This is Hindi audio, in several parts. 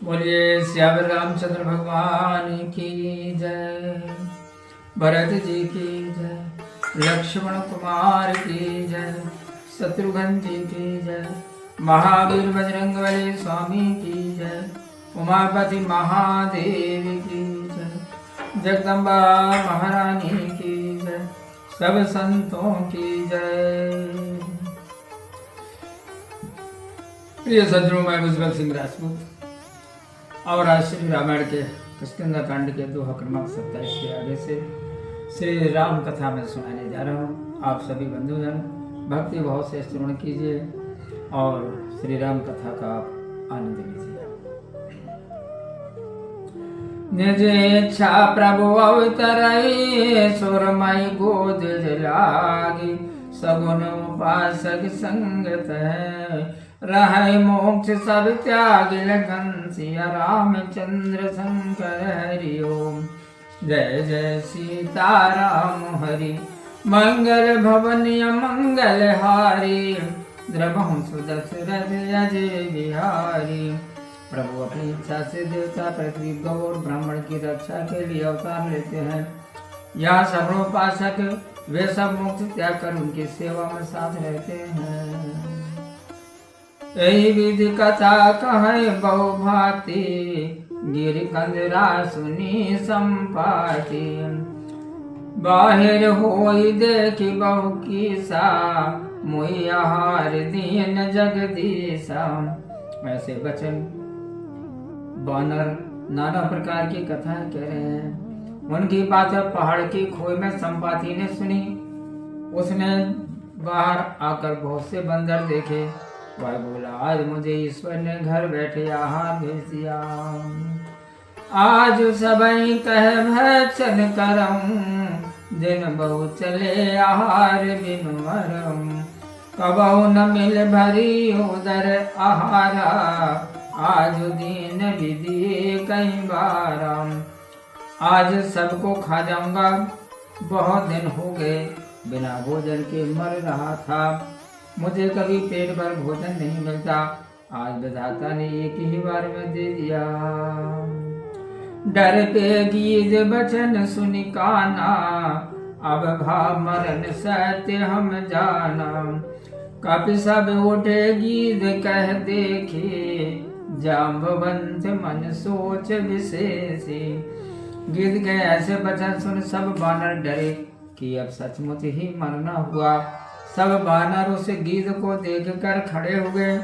बोलिए श्यावर रामचंद्र भगवान की जय, भरत जी की जय, लक्ष्मण कुमार की जय, शत्रुघ्न जी की जय, महावीर बजरंगबली स्वामी की जय, उमापति महादेव की जय, जगदम्बा महारानी की जय, सब संतों की जय। प्रिय सज्जनों, मैं उज्जवल सिंह राजपूत और आज श्री रामायण के किष्किंधा कांड के 2 क्रमांक 27 के आगे से श्री राम कथा में सुनाने जा रहा हूँ। आप सभी बंधुजन भक्ति भाव से श्रवण कीजिए और श्री राम कथा का आप आनंद लीजिए। निज इच्छा प्रभु अवतरई, सुरमई गोद लागी, सगुन उपासक संगत है, रहे मोक्ष सब त्याग लगन, सिया रामचंद्र शंकर हरि ओम। जय जय सीताराम हरि, मंगल भवन मंगल हारी, द्रवहु सुदशरथ अजय बिहारी। प्रभु अपनी इच्छा से देवता पृथ्वी गौर ब्राह्मण की रक्षा के लिए अवतार लेते हैं। यहाँ सगुणोपासक वे सब मोक्ष त्याग कर उनकी सेवा में साथ रहते हैं। यही विधि कथा कहे बहु भांति, गिर कंदरा सुनी संपाति, बाहिर होई देखी बहु कीसा, मुई आहार दीन जगदीशा। ऐसे वचन बानर नाना प्रकार की कथाएं कह रहे हैं। उनकी बातें पहाड़ की खोई में संपाति ने सुनी। उसने बाहर आकर बहुत से बंदर देखे। वह बोला, आज मुझे ईश्वर ने घर बैठे आहार भेज दिया। आज सबई कह भक्षण करऊं, दिन बहु चले आहार बिनु मरऊं। कबहु न मिल भरी उदर आहारा, आज दीन विधि कई बार। आज सबको खा जाऊंगा, बहुत दिन हो गए बिना भोजन के मर रहा था। मुझे कभी पेट भर भोजन नहीं मिलता, आज विधाता ने एक ही बार में दे दिया। डर पे गीत बचन सुनि काना, अब भाव मरण सत्य हम जाना। कपि सब उठे गीत कह देखे, जाम्बवंत मन सोच विशेषी। गीत के ऐसे वचन सुन सब बानर डरे कि अब सचमुच ही मरना हुआ। सब बानर उस गीत को देखकर खड़े हो गए,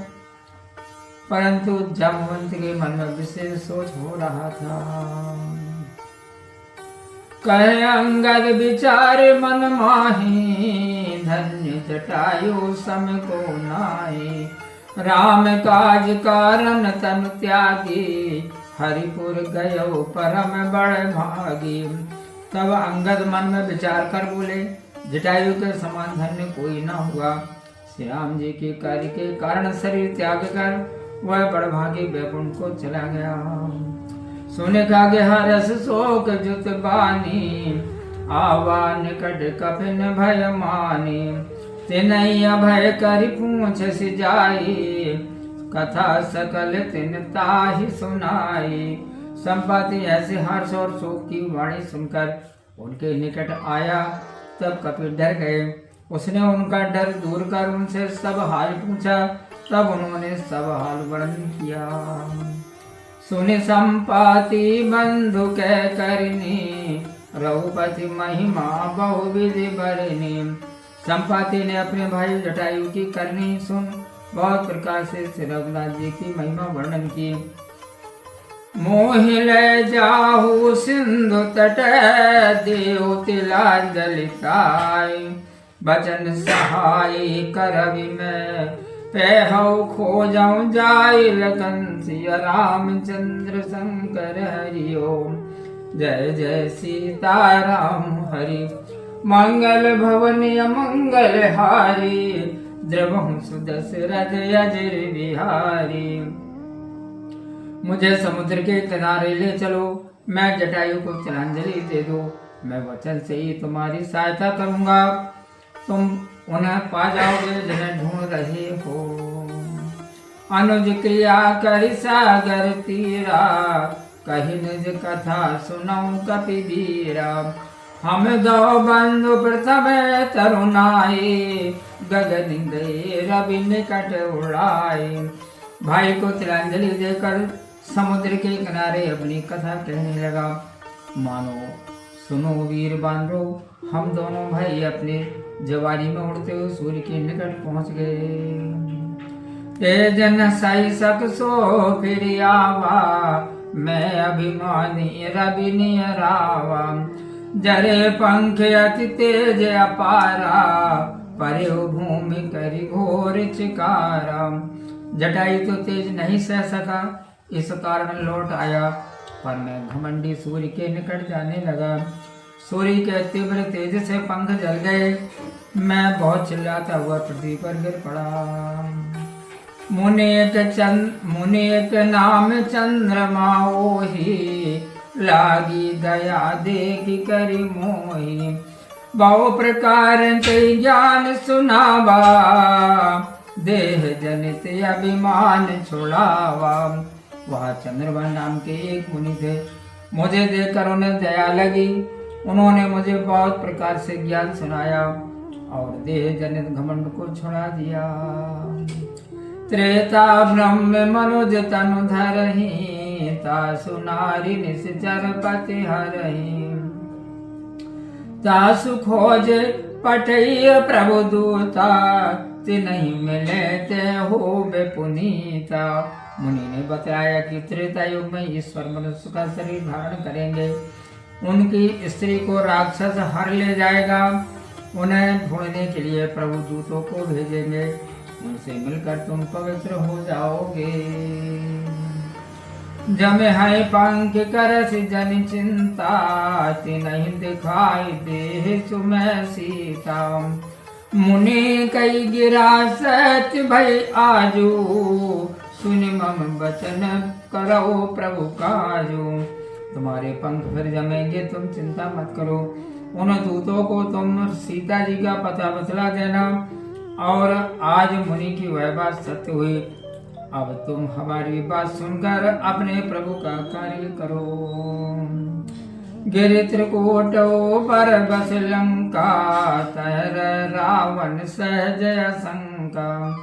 परंतु जाम्बवंत के मन में विशेष सोच हो रहा था। कहे अंगद विचार मन माही, धन्य जटायु सम को नाई। राम काज कारण तन त्यागी, हरिपुर गयो परम बड़ भागी। तब अंगद मन में विचार कर बोले, जटायु के समान धन्य कोई न हुआ। श्री राम जी के कार्य के कारण शरीर त्याग कर वह बड़भागी वैकुंठ को चला गया। सोने का हरस शोक जुत बानी, आवा निकट कफिन भय मानी। तिनई अभय करि पूछ सिजाई, कथा सकल तिन ताहि सुनाई। संपाति ऐसे हर्ष और शोक की वाणी सुनकर उनके निकट आया। तब कपिल डर गए। उसने उनका डर दूर कर उनसे सब हाल पूछा। तब उन्होंने सब हाल वर्णन किया। सुनि संपाति बंधु कह करनी, रघुपति महिमा बहुविधि बरनी। संपाति ने अपने भाई जटायु की करनी सुन बहुत प्रकार से श्री रघुनाथ जी की महिमा वर्णन की। मोहि ले जाहु सिंधु तट, देव तिलांजलि ताई। बचन सहाय करवि मैं, पेहु खोजऊं जाय लगन। सिया रामचंद्र शंकर हरि ओम। जय जय सीताराम हरि, मंगल भवन मंगल हारी। द्रवहु सुदशरथ अजय बिहारी। मुझे समुद्र के किनारे ले चलो, मैं जटायु को तिलांजलि दे दो। मैं वचन से ही तुम्हारी सहायता करूंगा, तुम उन्हें पा जाओगे जिन्हें ढूंढ रहे हो। अनुज क्रिया करि सागर तीरा, कही निज कथा सुनऊ कपिबीरा। हम दो बंधु प्रथम तरुणाई, गगन गए रवि निकट उड़ाए। भाई को तिलांजलि देकर समुद्र के किनारे अपनी कथा कहने लगा। मानो सुनो वीर बांधो, हम दोनों भाई अपने जवानी में उड़ते हुए सूर्य के निकट पहुंच गए। तेजन सही सक सो फिर आवा, मैं अभिमानी रवि नियरावा। जरे पंख अति तेज अपारा, परे भूमि करी घोर चिकारा। जटायु तो तेज नहीं सह सका, इस कारण लौट आया, पर मैं घमंडी सूर्य के निकट जाने लगा। सूर्य के तीव्र तेज से पंख जल गए, मैं बहुत चिल्लाता हुआ पृथ्वी पर गिर पड़ा। मुनेक नाम चंद्रमा ओहि, लागी दया देखी करी मोहि। बहु प्रकार कई ज्ञान सुनावा, देह जनित अभिमान छुड़ावा। वह चंद्रमा नाम के एक मुनि थे, मुझे देखकर उन्हें दया लगी। उन्होंने मुझे बहुत प्रकार से ज्ञान सुनाया और देह जनित घमंड को छुड़ा दिया। त्रेता ब्रह्म मनुज तनु धरहि, तासु नारी निश्चर पति हरहि। तासु खोज पठय प्रभु दूता, तिन्हि मिले ते हो पुनीता। मुनि ने बताया कि त्रेता युग में ईश्वर मनुष्य का शरीर धारण करेंगे, उनकी स्त्री को राक्षस हर ले जाएगा। उन्हें ढूंढने के लिए प्रभु दूतों को भेजेंगे, उनसे मिलकर तुम पवित्र हो जाओगे। जमे है पंख करस जन चिंता, तिन्हि दिखाई दे सुमय सीता। मुनि कई गिरा सच भई आजू, सुनि मम वचन करो प्रभु काजू। तुम्हारे पंख फिर जमेंगे, तुम चिंता मत करो। उन दूतों को तुम सीता जी का पता बतला देना। और आज मुनि की वह बात सत्य हुई। अब तुम हमारी बात सुनकर अपने प्रभु का कार्य करो। गिरि त्रिकूट पर बस लंका, तहर रावण सहज शंका।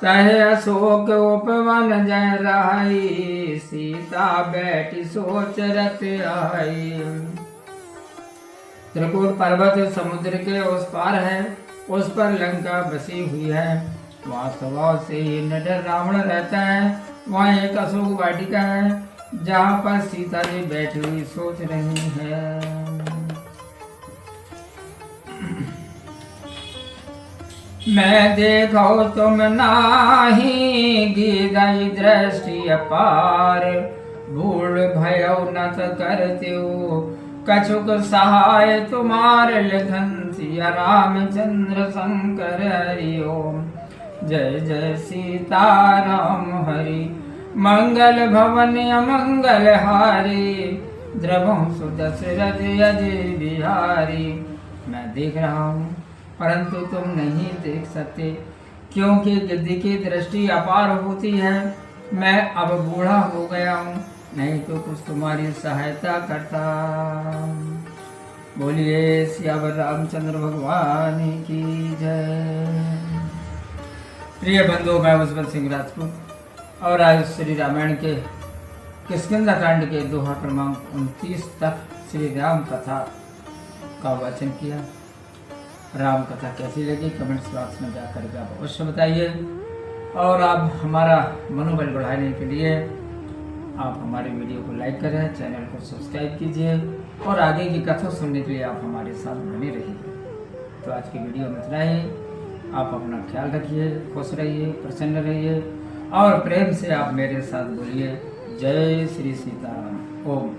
तह अशोक उपवन जय रहाई, सीता बैठी सोच रत आई। त्रिकूट पर्वत समुद्र के उस पार है, उस पर लंका बसी हुई है। वहाँ स्वभाव से ही निडर रावण रहता है। वहाँ एक अशोक वाटिका है, जहाँ पर सीता जी बैठी हुई सोच रही है। मैं देखो तुम नाही, गिरई दृष्टि अपार। भूल भयो नत करत्यो, कछुक सहाय तुम्हार लिखन सिया। रामचंद्र शंकर हरि ओम। जय जय सीताराम हरि। मंगल भवन अमंगल हारी, द्रवहु सुदशरथ अजय बिहारी। मैं देख रहा हूँ परंतु तुम नहीं देख सकते, क्योंकि गिद्ध की दृष्टि अपार होती है। मैं अब बूढ़ा हो गया हूँ, नहीं तो कुछ तुम्हारी सहायता करता। बोलिए सियावर रामचंद्र भगवान की जय। प्रिय बंधुओं, मैं उज्जवल सिंह राजपूत और आज श्री रामायण के किष्किंधा कांड के दोहा क्रमांक 29 तक श्री राम कथा का वाचन किया। राम कथा कैसी लगी कमेंट्स बॉक्स में जाकर के आप अवश्य बताइए। और आप हमारा मनोबल बढ़ाने के लिए आप हमारे वीडियो को लाइक करें, चैनल को सब्सक्राइब कीजिए और आगे की कथा सुनने के लिए आप हमारे साथ बने रहिए। तो आज की वीडियो में इतना ही। आप अपना ख्याल रखिए, खुश रहिए, प्रसन्न रहिए और प्रेम से आप मेरे साथ बोलिए जय श्री सीताराम। ओम।